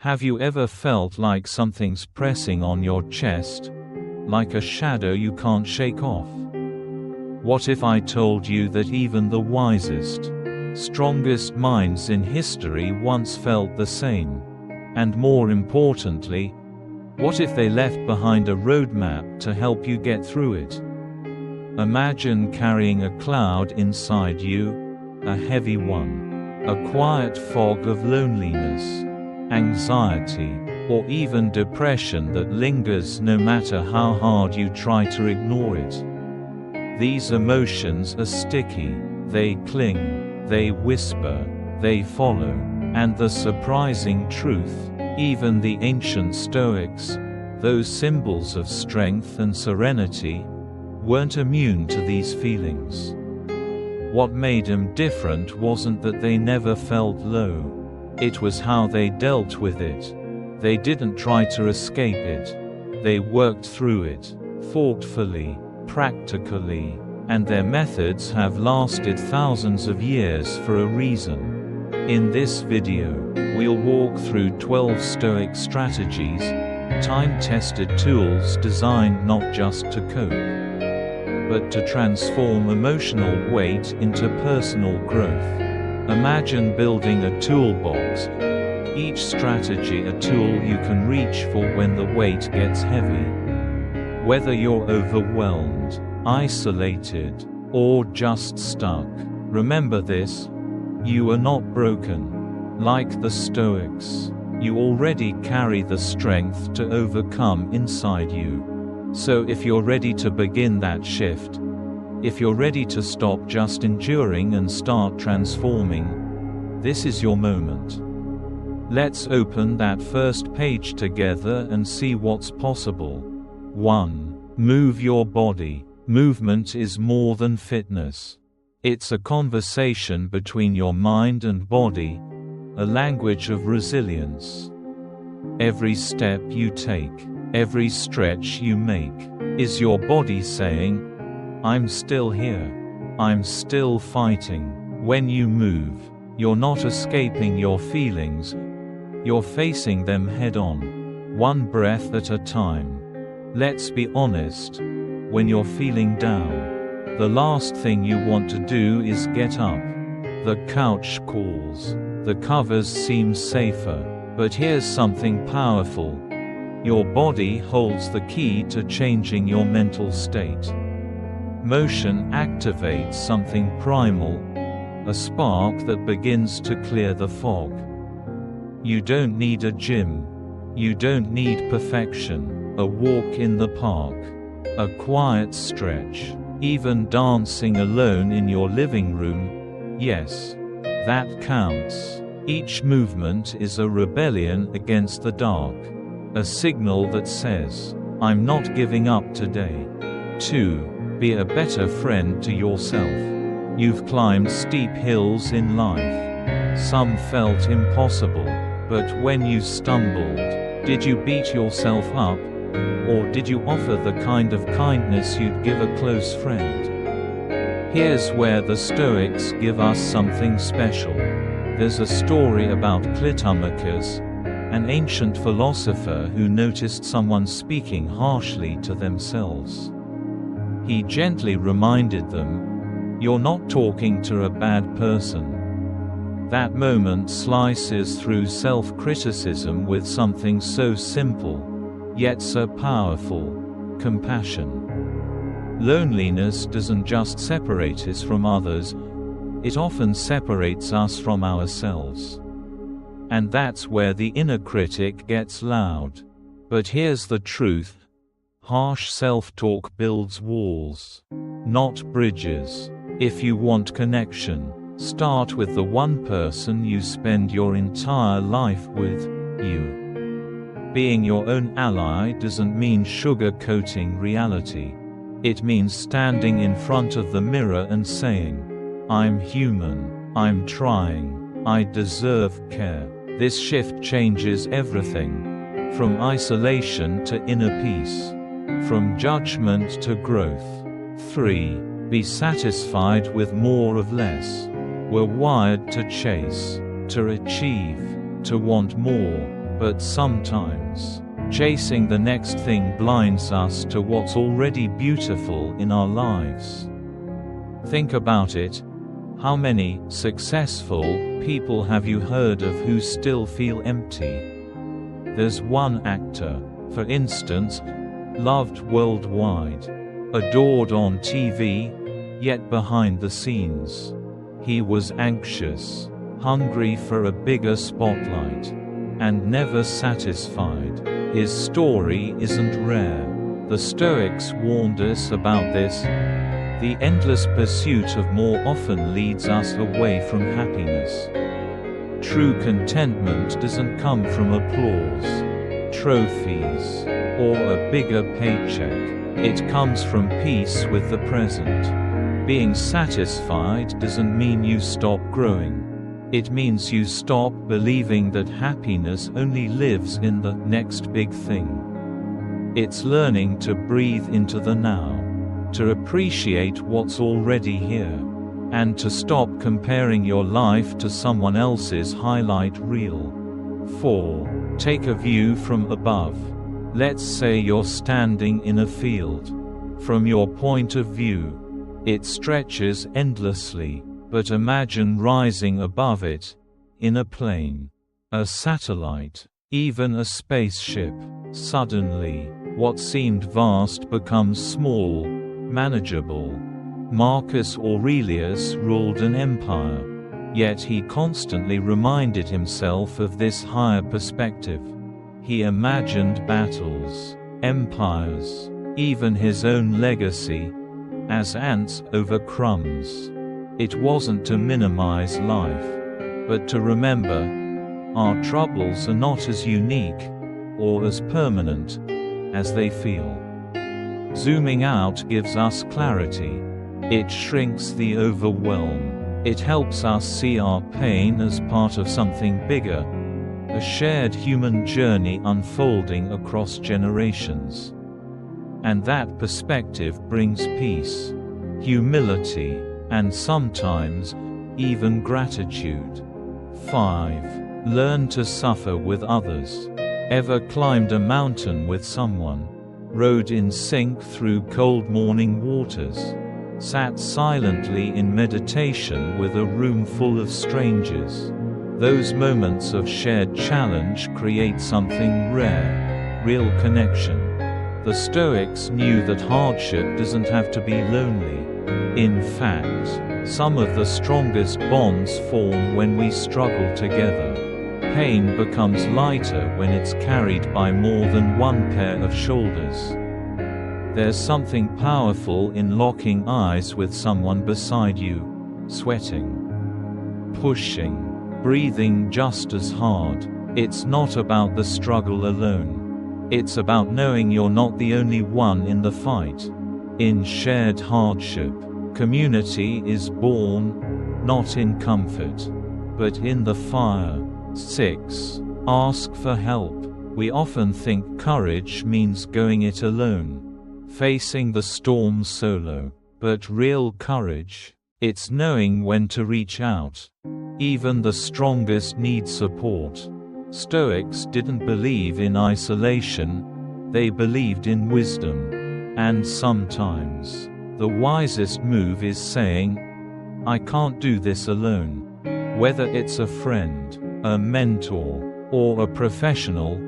Have you ever felt like something's pressing on your chest, like a shadow you can't shake off? What if I told you that even the wisest, strongest minds in history once felt the same? And more importantly, what if they left behind a roadmap to help you get through it? Imagine carrying a cloud inside you, a heavy one, a quiet fog of loneliness, anxiety, or even depression that lingers no matter how hard you try to ignore it. These emotions are sticky, they cling, they whisper, they follow, and the surprising truth, even the ancient Stoics, those symbols of strength and serenity, weren't immune to these feelings. What made them different wasn't that they never felt low. It was how they dealt with it. They didn't try to escape it. They worked through it, thoughtfully, practically, and their methods have lasted thousands of years for a reason. In this video, we'll walk through 12 Stoic strategies, time-tested tools designed not just to cope, but to transform emotional weight into personal growth. Imagine building a toolbox, each strategy a tool you can reach for when the weight gets heavy. Whether you're overwhelmed, isolated, or just stuck, remember this: you are not broken. Like the Stoics, you already carry the strength to overcome inside you. So if you're ready to begin that shift, if you're ready to stop just enduring and start transforming, this is your moment. Let's open that first page together and see what's possible. 1. Move your body. Movement is more than fitness. It's a conversation between your mind and body, a language of resilience. Every step you take, every stretch you make, is your body saying, "I'm still here. I'm still fighting." When you move, you're not escaping your feelings, you're facing them head on, one breath at a time. Let's be honest, when you're feeling down, the last thing you want to do is get up. The couch calls, the covers seem safer, but here's something powerful. Your body holds the key to changing your mental state. Motion activates something primal, a spark that begins to clear the fog. You don't need a gym. You don't need perfection, a walk in the park, a quiet stretch, even dancing alone in your living room. Yes, that counts. Each movement is a rebellion against the dark, a signal that says, "I'm not giving up today." 2. Be a better friend to yourself. You've climbed steep hills in life. Some felt impossible, but when you stumbled, did you beat yourself up? Or did you offer the kind of kindness you'd give a close friend? Here's where the Stoics give us something special. There's a story about Clitomachus, an ancient philosopher who noticed someone speaking harshly to themselves. He gently reminded them, "You're not talking to a bad person." That moment slices through self-criticism with something so simple, yet so powerful: compassion. Loneliness doesn't just separate us from others, it often separates us from ourselves. And that's where the inner critic gets loud. But here's the truth: harsh self-talk builds walls, not bridges. If you want connection, start with the one person you spend your entire life with, you. Being your own ally doesn't mean sugar-coating reality. It means standing in front of the mirror and saying, "I'm human, I'm trying, I deserve care." This shift changes everything. From isolation to inner peace. From judgment to growth. 3. Be satisfied with more of less. We're wired to chase, to achieve, to want more. But sometimes, chasing the next thing blinds us to what's already beautiful in our lives. Think about it. How many successful people have you heard of who still feel empty? There's one actor, for instance, loved worldwide, adored on TV, yet behind the scenes, he was anxious, hungry for a bigger spotlight, and never satisfied. His story isn't rare. The Stoics warned us about this. The endless pursuit of more often leads us away from happiness. True contentment doesn't come from applause, trophies, or a bigger paycheck. It comes from peace with the present. Being satisfied doesn't mean you stop growing. It means you stop believing that happiness only lives in the next big thing. It's learning to breathe into the now, to appreciate what's already here, and to stop comparing your life to someone else's highlight reel. 4. Take a view from above. Let's say you're standing in a field. From your point of view, it stretches endlessly, but imagine rising above it, in a plane, a satellite, even a spaceship. Suddenly, what seemed vast becomes small, manageable. Marcus Aurelius ruled an empire, yet he constantly reminded himself of this higher perspective. He imagined battles, empires, even his own legacy, as ants over crumbs. It wasn't to minimize life, but to remember, our troubles are not as unique, or as permanent, as they feel. Zooming out gives us clarity. It shrinks the overwhelm. It helps us see our pain as part of something bigger, a shared human journey unfolding across generations. And that perspective brings peace, humility, and sometimes, even gratitude. 5. Learn to suffer with others. Ever climbed a mountain with someone? Rode in sync through cold morning waters? Sat silently in meditation with a room full of strangers? Those moments of shared challenge create something rare, real connection. The Stoics knew that hardship doesn't have to be lonely. In fact, some of the strongest bonds form when we struggle together. Pain becomes lighter when it's carried by more than one pair of shoulders. There's something powerful in locking eyes with someone beside you, sweating, pushing, breathing just as hard. It's not about the struggle alone. It's about knowing you're not the only one in the fight. In shared hardship, community is born, not in comfort, but in the fire. 6. Ask for help. We often think courage means going it alone, facing the storm solo. But real courage, it's knowing when to reach out. Even the strongest need support. Stoics didn't believe in isolation, they believed in wisdom. And sometimes, the wisest move is saying, I can't do this alone. Whether it's a friend, a mentor, or a professional,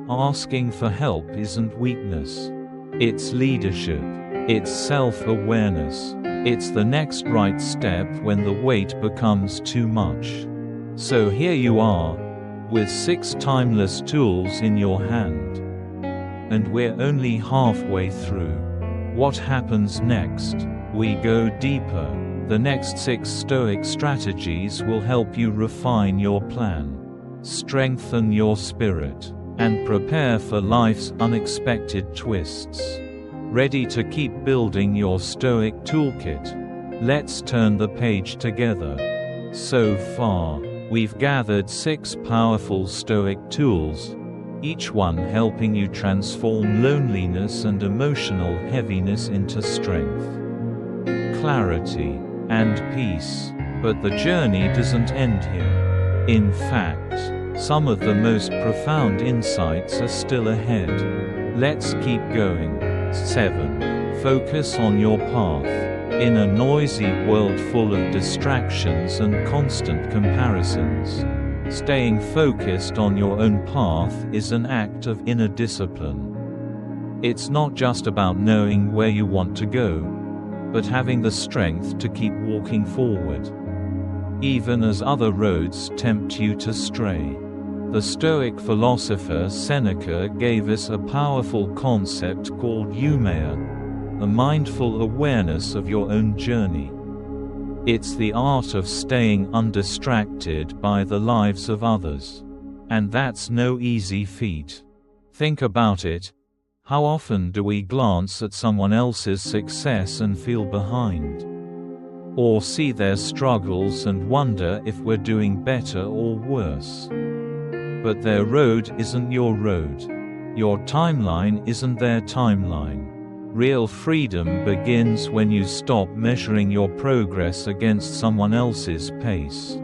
asking for help isn't weakness. It's leadership. It's self-awareness. It's the next right step when the weight becomes too much. So here you are, with 6 timeless tools in your hand. And we're only halfway through. What happens next? We go deeper. The next 6 Stoic strategies will help you refine your plan, strengthen your spirit, and prepare for life's unexpected twists. Ready to keep building your Stoic toolkit? Let's turn the page together. So far, we've gathered 6 powerful Stoic tools, each one helping you transform loneliness and emotional heaviness into strength, clarity, and peace. But the journey doesn't end here. In fact, Some of the most profound insights are still ahead. Let's keep going. 7. Focus on your path. In a noisy world full of distractions and constant comparisons, staying focused on your own path is an act of inner discipline. It's not just about knowing where you want to go, but having the strength to keep walking forward, even as other roads tempt you to stray. The Stoic philosopher Seneca gave us a powerful concept called eumeia, a mindful awareness of your own journey. It's the art of staying undistracted by the lives of others. And that's no easy feat. Think about it. How often do we glance at someone else's success and feel behind? Or see their struggles and wonder if we're doing better or worse? But their road isn't your road. Your timeline isn't their timeline. Real freedom begins when you stop measuring your progress against someone else's pace.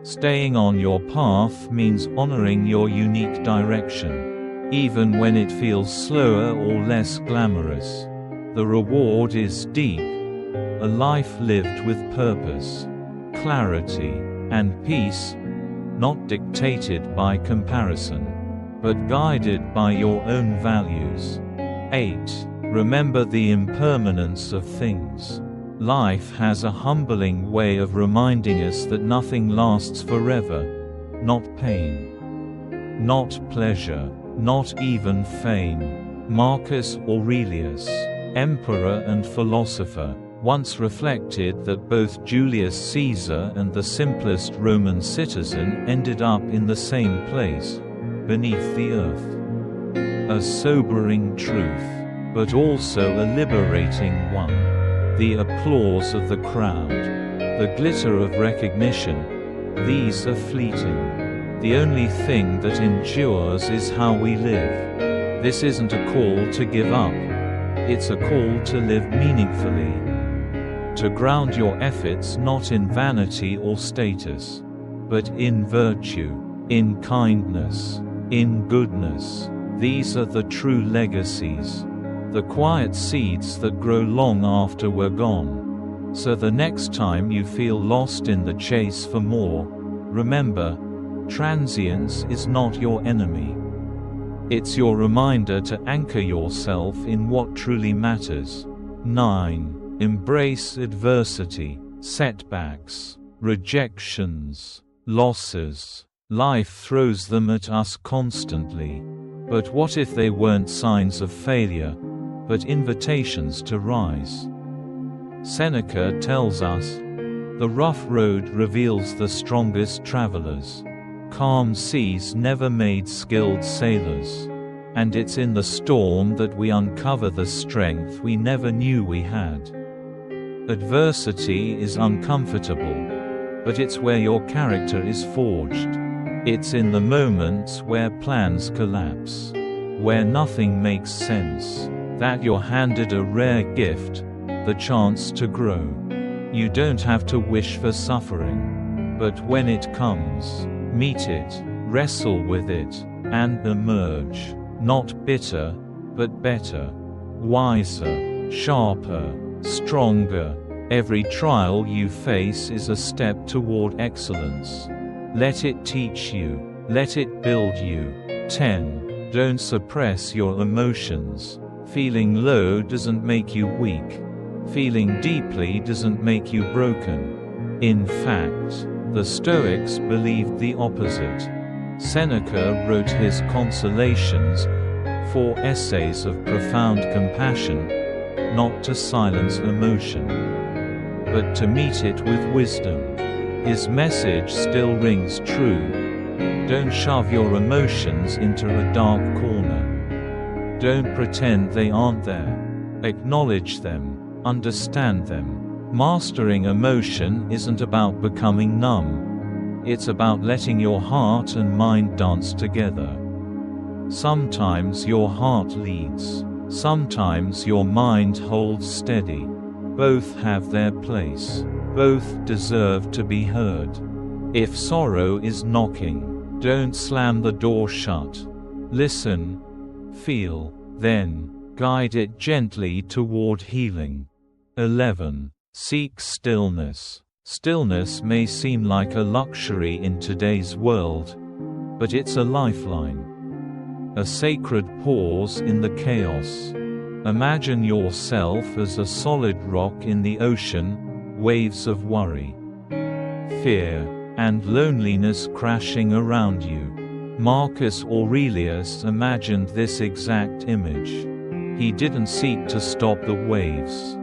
Staying on your path means honoring your unique direction, even when it feels slower or less glamorous. The reward is deep, a life lived with purpose, clarity, and peace, not dictated by comparison, but guided by your own values. 8. Remember the impermanence of things. Life has a humbling way of reminding us that nothing lasts forever. Not pain, not pleasure, not even fame. Marcus Aurelius, emperor and philosopher, once reflected that both Julius Caesar and the simplest Roman citizen ended up in the same place, beneath the earth. A sobering truth, but also a liberating one. The applause of the crowd, the glitter of recognition, these are fleeting. The only thing that endures is how we live. This isn't a call to give up. It's a call to live meaningfully. To ground your efforts not in vanity or status, but in virtue, in kindness, in goodness. These are the true legacies. The quiet seeds that grow long after we're gone. So the next time you feel lost in the chase for more, remember, transience is not your enemy. It's your reminder to anchor yourself in what truly matters. 9. Embrace adversity, setbacks, rejections, losses. Life throws them at us constantly. But what if they weren't signs of failure, but invitations to rise? Seneca tells us, the rough road reveals the strongest travelers. Calm seas never made skilled sailors. And it's in the storm that we uncover the strength we never knew we had. Adversity is uncomfortable, but it's where your character is forged. It's in the moments where plans collapse, where nothing makes sense, that you're handed a rare gift, the chance to grow. You don't have to wish for suffering, but when it comes, meet it, wrestle with it, and emerge, not bitter, but better, wiser, sharper, stronger. Every trial you face is a step toward excellence. Let it teach you, let it build you. 10. Don't suppress your emotions. Feeling low doesn't make you weak. Feeling deeply doesn't make you broken. In fact, the Stoics believed the opposite. Seneca wrote his Consolations, 4 essays of profound compassion, not to silence emotion, but to meet it with wisdom. His message still rings true. Don't shove your emotions into a dark corner. Don't pretend they aren't there. Acknowledge them, understand them. Mastering emotion isn't about becoming numb. It's about letting your heart and mind dance together. Sometimes your heart leads. Sometimes your mind holds steady. Both have their place. Both deserve to be heard. If sorrow is knocking, Don't slam the door shut. Listen, feel, then guide it gently toward healing. 11. Seek stillness. Stillness may seem like a luxury in today's world, but it's a lifeline. A sacred pause in the chaos. Imagine yourself as a solid rock in the ocean, waves of worry, fear, and loneliness crashing around you. Marcus Aurelius imagined this exact image. He didn't seek to stop the waves.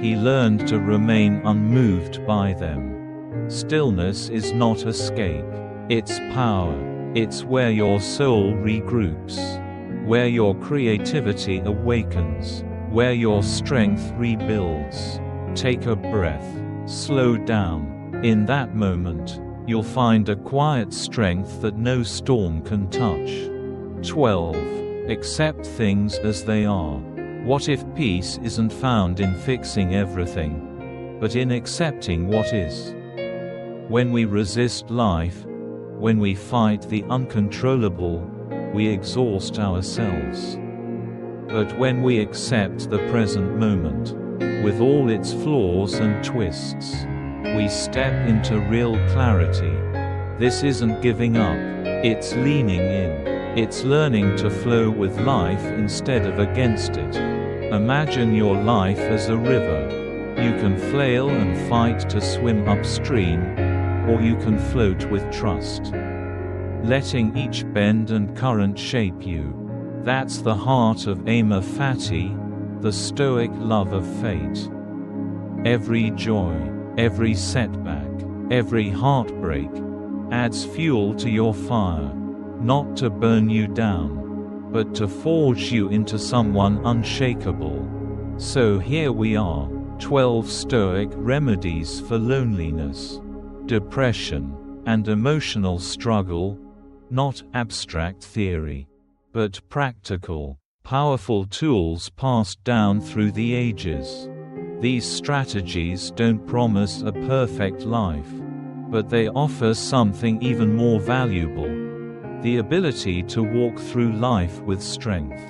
He learned to remain unmoved by them. Stillness is not escape. It's power. It's where your soul regroups, where your creativity awakens, where your strength rebuilds. Take a breath. Slow down. In that moment, you'll find a quiet strength that no storm can touch. 12. Accept things as they are. What if peace isn't found in fixing everything, but in accepting what is? When we resist life, when we fight the uncontrollable, we exhaust ourselves. But when we accept the present moment, with all its flaws and twists, we step into real clarity. This isn't giving up, it's leaning in. It's learning to flow with life instead of against it. Imagine your life as a river. You can flail and fight to swim upstream, or you can float with trust, letting each bend and current shape you. That's the heart of amor fati, the Stoic love of fate. Every joy, every setback, every heartbreak adds fuel to your fire, not to burn you down, but to forge you into someone unshakable. So here we are, 12 Stoic remedies for loneliness, depression, and emotional struggle, not abstract theory, but practical, powerful tools passed down through the ages. These strategies don't promise a perfect life, but they offer something even more valuable: the ability to walk through life with strength,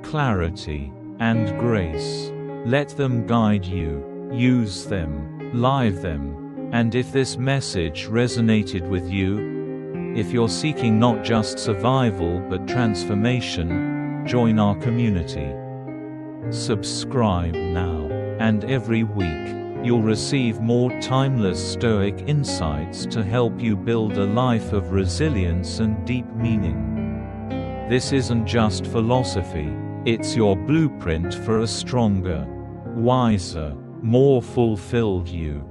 clarity, and grace. Let them guide you. Use them, live them, and if this message resonated with you, if you're seeking not just survival but transformation, join our community. Subscribe now, and every week, you'll receive more timeless Stoic insights to help you build a life of resilience and deep meaning. This isn't just philosophy, it's your blueprint for a stronger, wiser, more fulfilled you.